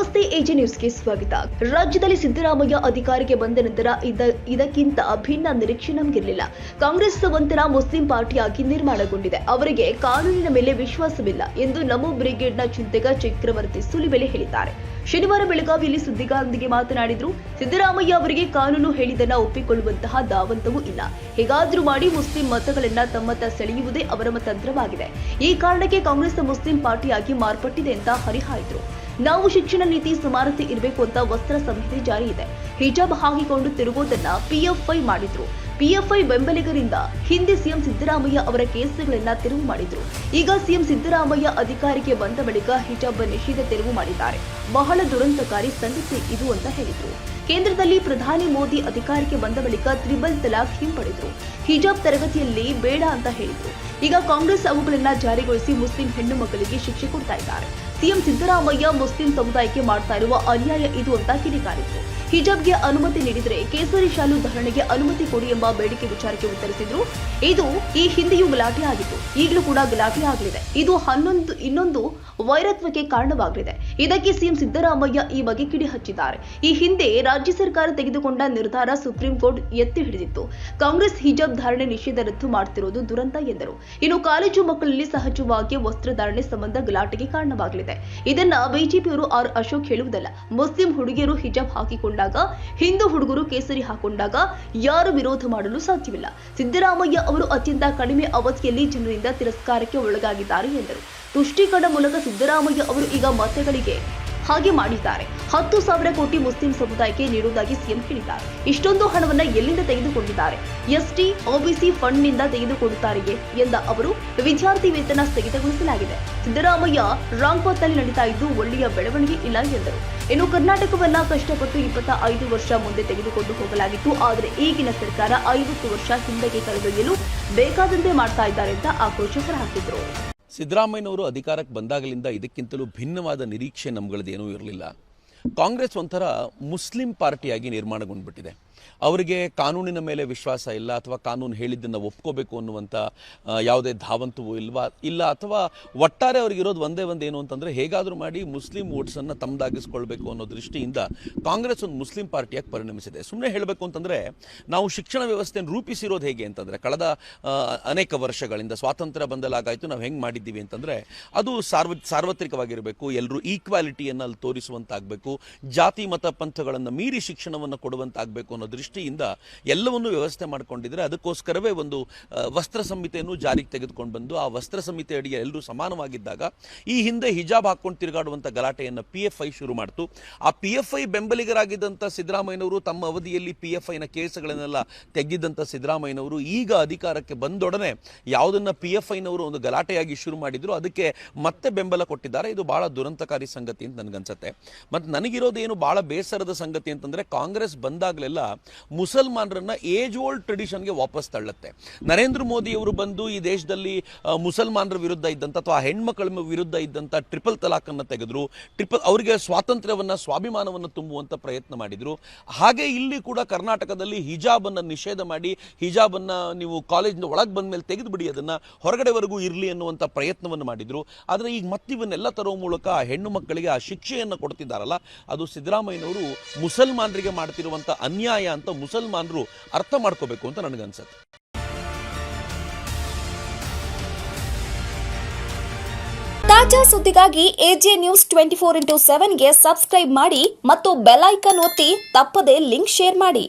ನಮಸ್ತೆ ಎಜೆ ನ್ಯೂಸ್ಗೆ ಸ್ವಾಗತ. ರಾಜ್ಯದಲ್ಲಿ ಸಿದ್ದರಾಮಯ್ಯ ಅಧಿಕಾರಕ್ಕೆ ಬಂದ ನಂತರ ಇದಕ್ಕಿಂತ ಭಿನ್ನ ನಿರೀಕ್ಷೆ ನಮಗಿರಲಿಲ್ಲ. ಕಾಂಗ್ರೆಸ್ ಒಂಥರ ಮುಸ್ಲಿಂ ಪಾರ್ಟಿಯಾಗಿ ನಿರ್ಮಾಣಗೊಂಡಿದೆ. ಅವರಿಗೆ ಕಾನೂನಿನ ಮೇಲೆ ವಿಶ್ವಾಸವಿಲ್ಲ ಎಂದು ನಮೋ ಬ್ರಿಗೇಡ್ನ ಚಿಂತಕ ಚಕ್ರವರ್ತಿ ಸುಲಿಬೆಲೆ ಹೇಳಿದ್ದಾರೆ. ಶನಿವಾರ ಬೆಳಗಾವಿಯಲ್ಲಿ ಸುದ್ದಿಗಾರರೊಂದಿಗೆ ಮಾತನಾಡಿದ್ರು. ಸಿದ್ದರಾಮಯ್ಯ ಅವರಿಗೆ ಕಾನೂನು ಹೇಳಿದನ್ನ ಒಪ್ಪಿಕೊಳ್ಳುವಂತಹ ದಾವಂತವೂ ಇಲ್ಲ. ಹೇಗಾದ್ರೂ ಮಾಡಿ ಮುಸ್ಲಿಂ ಮತಗಳನ್ನ ತಮ್ಮತ್ತ ಸೆಳೆಯುವುದೇ ಅವರ ತಂತ್ರವಾಗಿದೆ. ಈ ಕಾರಣಕ್ಕೆ ಕಾಂಗ್ರೆಸ್ ಮುಸ್ಲಿಂ ಪಾರ್ಟಿಯಾಗಿ ಮಾರ್ಪಟ್ಟಿದೆ ಅಂತ ಹರಿಹಾಯ್ದ್ರು. ನಾವು ಶಿಕ್ಷಣ ನೀತಿ ಸಮಾನತೆ ಇರಬೇಕು ಅಂತ ವಸ್ತ್ರ ಸಂಹಿತೆ ಜಾರಿ ಇದೆ. ಹಿಜಾಬ್ ಹಾಕಿಕೊಂಡು ತಿರುಗೋದನ್ನ ಪಿಎಫ್ಐ ಮಾಡಿದ್ರು. ಪಿಎಫ್ಐ ಬೆಂಬಲಿಗರಿಂದ ಹಿಂದೆ ಸಿಎಂ ಸಿದ್ದರಾಮಯ್ಯ ಅವರ ಕೇಸುಗಳನ್ನ ತೆರವು ಮಾಡಿದ್ರು. ಈಗ ಸಿಎಂ ಸಿದ್ದರಾಮಯ್ಯ ಅಧಿಕಾರಕ್ಕೆ ಬಂದ ಬಳಿಕ ಹಿಜಾಬ್ ನಿಷೇಧ ತೆರವು ಮಾಡಿದ್ದಾರೆ. ಬಹಳ ದುರಂತಕಾರಿ ಸಂಗತಿ ಇದು ಅಂತ ಹೇಳಿದ್ರು. ಕೇಂದ್ರದಲ್ಲಿ ಪ್ರಧಾನಿ ಮೋದಿ ಅಧಿಕಾರಕ್ಕೆ ಬಂದ ಬಳಿಕ ತ್ರಿಬಲ್ ತಲಾಖ್ ಹಿಂಪಡೆದ್ರು. ಹಿಜಾಬ್ ತರಗತಿಯಲ್ಲಿ ಬೇಡ ಅಂತ ಹೇಳಿದ್ರು. ಈಗ ಕಾಂಗ್ರೆಸ್ ಅವುಗಳನ್ನ ಜಾರಿಗೊಳಿಸಿ ಮುಸ್ಲಿಂ ಹೆಣ್ಣು ಮಕ್ಕಳಿಗೆ ಶಿಕ್ಷೆ ಕೊಡ್ತಾ ಇದ್ದಾರೆ. ಸಿಎಂ ಸಿದ್ದರಾಮಯ್ಯ ಮುಸ್ಲಿಂ ಸಮುದಾಯಕ್ಕೆ ಮಾಡ್ತಾ ಇರುವ ಅನ್ಯಾಯ ಇದು ಅಂತ ಕಿಡಿಕಾರಿದ್ರು. ಹಿಜಾಬ್ಗೆ ಅನುಮತಿ ನೀಡಿದರೆ ಕೇಸರಿ ಶಾಲು ಧಾರಣೆಗೆ ಅನುಮತಿ ಕೊಡಿ ಎಂಬ ಬೇಡಿಕೆ ವಿಚಾರಕ್ಕೆ ಉತ್ತರಿಸಿದ್ರು. ಇದು ಈ ಹಿಂದೆಯೂ ಗಲಾಟೆ ಆಗಿತ್ತು, ಈಗಲೂ ಕೂಡ ಗಲಾಟೆ ಆಗಲಿದೆ. ಇದು ಇನ್ನೊಂದು ವೈರತ್ವಕ್ಕೆ ಕಾರಣವಾಗಲಿದೆ. ಇದಕ್ಕೆ ಸಿಎಂ ಸಿದ್ದರಾಮಯ್ಯ ಈ ಬಗ್ಗೆ ಕಿಡಿ ಹಚ್ಚಿದ್ದಾರೆ. ಈ ಹಿಂದೆ ರಾಜ್ಯ ಸರ್ಕಾರ ತೆಗೆದುಕೊಂಡ ನಿರ್ಧಾರ ಸುಪ್ರೀಂ ಕೋರ್ಟ್ ಎತ್ತಿ ಹಿಡಿದಿತ್ತು. ಕಾಂಗ್ರೆಸ್ ಹಿಜಾಬ್ ಧಾರಣೆ ನಿಷೇಧ ರದ್ದು ಮಾಡುತ್ತಿರುವುದು ದುರಂತ ಎಂದರು. ಇನ್ನು ಕಾಲೇಜು ಮಕ್ಕಳಲ್ಲಿ ಸಹಜವಾಗಿ ವಸ್ತ್ರಧಾರಣೆ ಸಂಬಂಧ ಗಲಾಟೆಗೆ ಕಾರಣವಾಗಲಿದೆ. ಇದನ್ನ ಬಿಜೆಪಿಯವರು ಆರ್ ಅಶೋಕ್ ಹೇಳುವುದಲ್ಲ. ಮುಸ್ಲಿಂ ಹುಡುಗಿಯರು ಹಿಜಾಬ್ ಹಾಕಿಕೊಂಡಾಗ, ಹಿಂದೂ ಹುಡುಗರು ಕೇಸರಿ ಹಾಕೊಂಡಾಗ ಯಾರು ವಿರೋಧ ಮಾಡಲು ಸಾಧ್ಯವಿಲ್ಲ. ಸಿದ್ದರಾಮಯ್ಯ ಅವರು ಅತ್ಯಂತ ಕಡಿಮೆ ಅವಧಿಯಲ್ಲಿ ಜನರಿಂದ ತಿರಸ್ಕಾರಕ್ಕೆ ಒಳಗಾಗಿದ್ದಾರೆ ಎಂದರು. ತುಷ್ಟೀಕರಣ ಮೂಲಕ ಸಿದ್ದರಾಮಯ್ಯ ಅವರು ಈಗ ಮತಗಳಿಗೆ ಹಾಗೆ ಮಾಡಿದ್ದಾರೆ. 10,000 ಕೋಟಿ ಮುಸ್ಲಿಂ ಸಮುದಾಯಕ್ಕೆ ನೀಡುವುದಾಗಿ ಸಿಎಂ ಹೇಳಿದ್ದಾರೆ. ಇಷ್ಟೊಂದು ಹಣವನ್ನ ಎಲ್ಲಿಂದ ತೆಗೆದುಕೊಂಡಿದ್ದಾರೆ? ಎಸ್ಟಿ, ಒಬಿಸಿ ಫಂಡ್ ನಿಂದ ತೆಗೆದುಕೊಡುತ್ತಾರೆಯೇ ಎಂದ ಅವರು, ವಿದ್ಯಾರ್ಥಿ ವೇತನ ಸ್ಥಗಿತಗೊಳಿಸಲಾಗಿದೆ. ಸಿದ್ದರಾಮಯ್ಯ ರಾಂಗ್ ಪಥದಲ್ಲಿ ನಡೀತಾ ಇದ್ದು ಒಳ್ಳೆಯ ಬೆಳವಣಿಗೆ ಇಲ್ಲ ಎಂದರು. ಇನ್ನು ಕರ್ನಾಟಕವನ್ನ ಕಷ್ಟಪಟ್ಟು 25 ವರ್ಷ ಮುಂದೆ ತೆಗೆದುಕೊಂಡು ಹೋಗಲಾಗಿತ್ತು. ಆದರೆ ಈಗಿನ ಸರ್ಕಾರ 50 ವರ್ಷ ಹಿಂದಕ್ಕೆ ಕರೆದೊಯ್ಯಲು ಬೇಕಾದಂತೆ ಮಾಡ್ತಾ ಇದ್ದಾರೆ ಅಂತ ಆಕ್ರೋಶ ಹೊರಹಾಕಿದ್ರು. ಸಿದ್ದರಾಮಯ್ಯನವರು ಅಧಿಕಾರಕ್ಕೆ ಬಂದಾಗಲಿಂದ ಇದಕ್ಕಿಂತಲೂ ಭಿನ್ನವಾದ ನಿರೀಕ್ಷೆ ನಮ್ಗಳದ್ದೇನೂ ಇರಲಿಲ್ಲ. ಕಾಂಗ್ರೆಸ್ ಒಂಥರ ಮುಸ್ಲಿಂ ಪಾರ್ಟಿಯಾಗಿ ನಿರ್ಮಾಣಗೊಂಡ್ಬಿಟ್ಟಿದೆ. ಅವರಿಗೆ ಕಾನೂನಿನ ಮೇಲೆ ವಿಶ್ವಾಸ ಇಲ್ಲ, ಅಥವಾ ಕಾನೂನು ಹೇಳಿದ್ದನ್ನು ಒಪ್ಕೋಬೇಕು ಅನ್ನುವಂಥ ಯಾವುದೇ ಧಾವಂತವೂ ಇಲ್ಲ, ಅಥವಾ ಒಟ್ಟಾರೆ ಅವ್ರಿಗಿರೋದು ಒಂದೇ ಏನು ಅಂತಂದರೆ ಹೇಗಾದರೂ ಮಾಡಿ ಮುಸ್ಲಿಂ ವೋಟ್ಸನ್ನು ತಮ್ಮದಾಗಿಸ್ಕೊಳ್ಬೇಕು ಅನ್ನೋ ದೃಷ್ಟಿಯಿಂದ ಕಾಂಗ್ರೆಸ್ ಒಂದು ಮುಸ್ಲಿಂ ಪಾರ್ಟಿಯಾಗಿ ಪರಿಣಮಿಸಿದೆ. ಸುಮ್ಮನೆ ಹೇಳಬೇಕು ಅಂತಂದರೆ, ನಾವು ಶಿಕ್ಷಣ ವ್ಯವಸ್ಥೆಯನ್ನು ರೂಪಿಸಿರೋದು ಹೇಗೆ ಅಂತಂದರೆ, ಕಳೆದ ಅನೇಕ ವರ್ಷಗಳಿಂದ ಸ್ವಾತಂತ್ರ್ಯ ಬಂದಲಾಗಾಯಿತು ನಾವು ಹೆಂಗೆ ಮಾಡಿದ್ದೀವಿ ಅಂತಂದರೆ, ಅದು ಸಾರ್ವತ್ರಿಕವಾಗಿರಬೇಕು, ಎಲ್ಲರೂ ಈಕ್ವಾಲಿಟಿಯನ್ನು ಅಲ್ಲಿ ತೋರಿಸುವಂತಾಗಬೇಕು, ಜಾತಿ ಮತ ಪಂಥಗಳನ್ನು ಮೀರಿ ಶಿಕ್ಷಣವನ್ನು ಕೊಡುವಂತಾಗಬೇಕು ಅನ್ನೋ ದೃಷ್ಟಿಯಿಂದ ಎಲ್ಲವನ್ನೂ ವ್ಯವಸ್ಥೆ ಮಾಡಿಕೊಂಡಿದ್ರೆ. ಅದಕ್ಕೋಸ್ಕರವೇ ಒಂದು ವಸ್ತ್ರ ಸಂಹಿತೆಯನ್ನು ಜಾರಿಗೆ ತೆಗೆದುಕೊಂಡು ಬಂದು ಆ ವಸ್ತ್ರ ಸಂಹಿತೆ ಅಡಿಗೆ ಎಲ್ಲರೂ ಸಮಾನವಾಗಿದ್ದಾಗ ಈ ಹಿಂದೆ ಹಿಜಾಬ್ ಹಾಕೊಂಡು ತಿರುಗಾಡುವಂಥ ಗಲಾಟೆಯನ್ನು PFI ಶುರು ಮಾಡ್ತು. ಆ PFI ಬೆಂಬಲಿಗರಾಗಿದ್ದಂಥ ಸಿದ್ದರಾಮಯ್ಯನವರು ತಮ್ಮ ಅವಧಿಯಲ್ಲಿ PFIನ ಕೇಸುಗಳನ್ನೆಲ್ಲ ತೆಗೆದಿದ್ದಂಥ ಸಿದ್ದರಾಮಯ್ಯನವರು ಈಗ ಅಧಿಕಾರಕ್ಕೆ ಬಂದೊಡನೆ ಯಾವುದನ್ನ PFIನವರು ಒಂದು ಗಲಾಟೆಯಾಗಿ ಶುರು ಮಾಡಿದ್ರು ಅದಕ್ಕೆ ಮತ್ತೆ ಬೆಂಬಲ ಕೊಟ್ಟಿದ್ದಾರೆ. ಇದು ಬಹಳ ದುರಂತಕಾರಿ ಸಂಗತಿ ಅಂತ ನನಗನ್ಸುತ್ತೆ. ಮತ್ತು ನನಗಿರೋದೇನು ಬಹಳ ಬೇಸರದ ಸಂಗತಿ ಅಂತಂದರೆ, ಕಾಂಗ್ರೆಸ್ ಬಂದಾಗಲೆಲ್ಲ ಮುಸಲ್ಮಾನರನ್ನ ಏಜ್ ಓಲ್ಡ್ ಟ್ರೆಡಿಷನ್ಗೆ ವಾಪಸ್ ತಳ್ಳುತ್ತೆ. ನರೇಂದ್ರ ಮೋದಿಯವರು ಬಂದು ಈ ದೇಶದಲ್ಲಿ ಮುಸಲ್ಮಾನರ ವಿರುದ್ಧ ಇದ್ದಂಥ ಅಥವಾ ಹೆಣ್ಮಕ್ಳ ವಿರುದ್ಧ ಇದ್ದಂಥ ಟ್ರಿಪಲ್ ತಲಾಖನ್ನು ತೆಗೆದ್ರು. ಅವರಿಗೆ ಸ್ವಾತಂತ್ರ್ಯವನ್ನು, ಸ್ವಾಭಿಮಾನವನ್ನು ತುಂಬುವಂಥ ಪ್ರಯತ್ನ ಮಾಡಿದರು. ಹಾಗೆ ಇಲ್ಲಿ ಕೂಡ ಕರ್ನಾಟಕದಲ್ಲಿ ಹಿಜಾಬನ್ನು ನಿಷೇಧ ಮಾಡಿ, ಹಿಜಾಬನ್ನು ನೀವು ಕಾಲೇಜಿನ ಒಳಗೆ ಬಂದ ಮೇಲೆ ತೆಗೆದುಬಿಡಿ, ಅದನ್ನು ಹೊರಗಡೆವರೆಗೂ ಇರಲಿ ಅನ್ನುವಂಥ ಪ್ರಯತ್ನವನ್ನು ಮಾಡಿದರು. ಆದರೆ ಈಗ ಮತ್ತಿವನ್ನೆಲ್ಲ ತರೋ ಮೂಲಕ ಆ ಹೆಣ್ಣು ಮಕ್ಕಳಿಗೆ ಆ ಶಿಕ್ಷೆಯನ್ನು ಕೊಡ್ತಿದ್ದಾರಲ್ಲ, ಅದು ಸಿದ್ದರಾಮಯ್ಯನವರು ಮುಸಲ್ಮಾನರಿಗೆ ಮಾಡ್ತಿರುವಂಥ ಅನ್ಯಾಯ ಅಂತ ಮುಸಲ್ಮಾನರು ಅರ್ಥ ಮಾಡ್ಕೋಬೇಕು ಅಂತ ನನಗನ್ಸುತ್ತೆ. ತಾಜಾ ಸುದ್ದಿಗಾಗಿ ಎಜೆ ನ್ಯೂಸ್ 24x7 ಗೆ ಸಬ್ಸ್ಕ್ರೈಬ್ ಮಾಡಿ ಮತ್ತು ಬೆಲ್ ಐಕಾನ್ ಒತ್ತಿ ತಪ್ಪದೇ ಲಿಂಕ್ ಶೇರ್ ಮಾಡಿ.